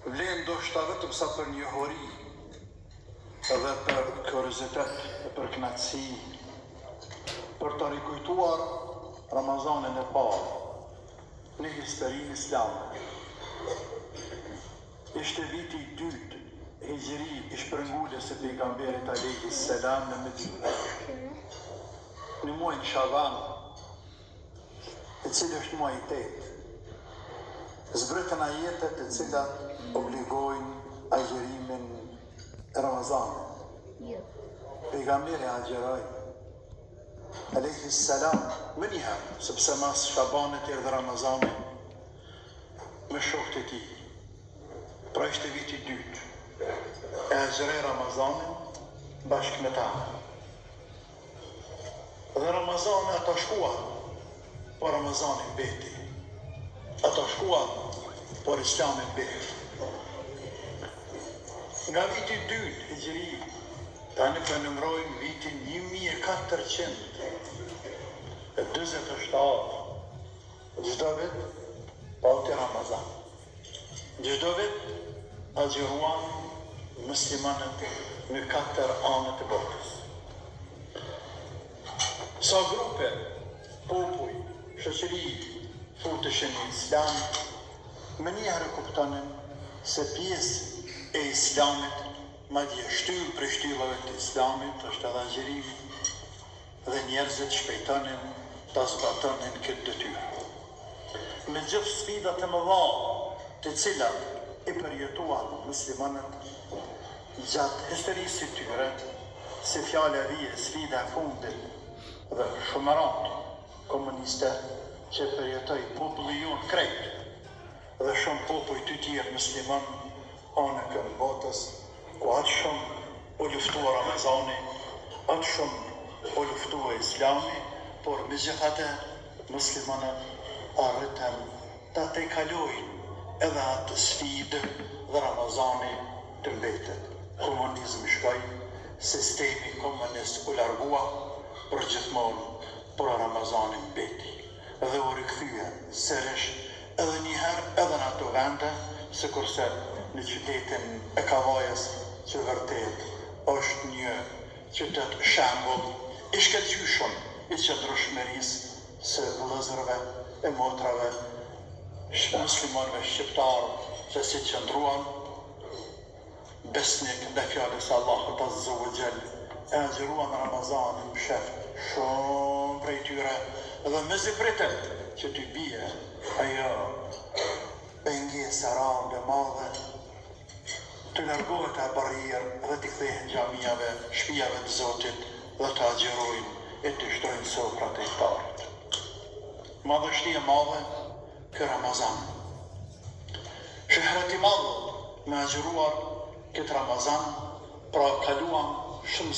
Vlen ndoshta vetëm sa për njohuri edhe për kuriozitet e për kënaqësi, për të rikujtuar Ramazanin e parë në historinë islame. Ishte viti i dytë hijri i shpërngulës së pejgamberit alayhis salam në Medinë. Në muajin Shaban, i cili është muaji i tetë, zbritën ajetet të cilat obligojnë agjërimin e Ramazanit. Pejgamberi agjeroi alayhis salam më njëherë, sepse mas Shabanit erdhi Ramazani me shokët e tij. Pra ishte viti i dytë. E agjeroi Ramazanin bashkë me ta. Dhe Ramazani ata shkuan, po Ramazani mbeti. Ata shkuan, por Islami mbeti. Nga viti i dytë hijri, tani po numërojmë vitin 1427. Çdo vit pati Ramazan. Çdo vit agjeruan muslimanët në 4 anët e botës. Sa grupe, popuj, shoqëri futeshin në Islam, më njëherë kuptonin se pjesë e Islamit, madje shtyllë për shtyllave të Islamit, është edhe agjerimi, dhe njerëzit shpejtonin ta zbatonin këtë detyrë. Me gjithë sfidat e mëdha të cilat i përjetuan muslimanët gjatë historisë së tyre, si fjala e vije, sfida e fundit dhe shumërat komuniste që përjetoi populli jonë krejt dhe shumë popull të tjerë musliman anë këmbë botës, ku atë shumë u luftua Ramazani, atë shumë u luftua Islami, por megjithatë muslimanët arritën ta tejkalojnë edhe atë sfidë dhe Ramazani të mbetet. Komunizmi shkoi, sistemi komunist u largua, për gjithmonë, por Ramazani mbeti. Dhe u rikthye sërish edhe njëherë edhe në ato vende, sikurse në qytetin e Kavajës, që vërtet është një qytet shembull i shkëlqyshëm i qëndrueshmërisë së vëllezërve e motrave muslimanëve shqiptarë që si qëndruan besnik dhe fjallës Allahut Azza wa Jall, e agjeruan Ramazanin shef shumë prej tyre dhe me zipritën që t'y bie ajo pengesa rande madhe të largohet e barrierë dhe t'i kthehen xhamijave, shtëpive të Zotit dhe të agjerojnë e të shtrojnë sofrat e iftarit. Madhështia madhe kë Ramazan. Shëhret i madhe me agjeruar këtë Ramazan, pra kaluan shumë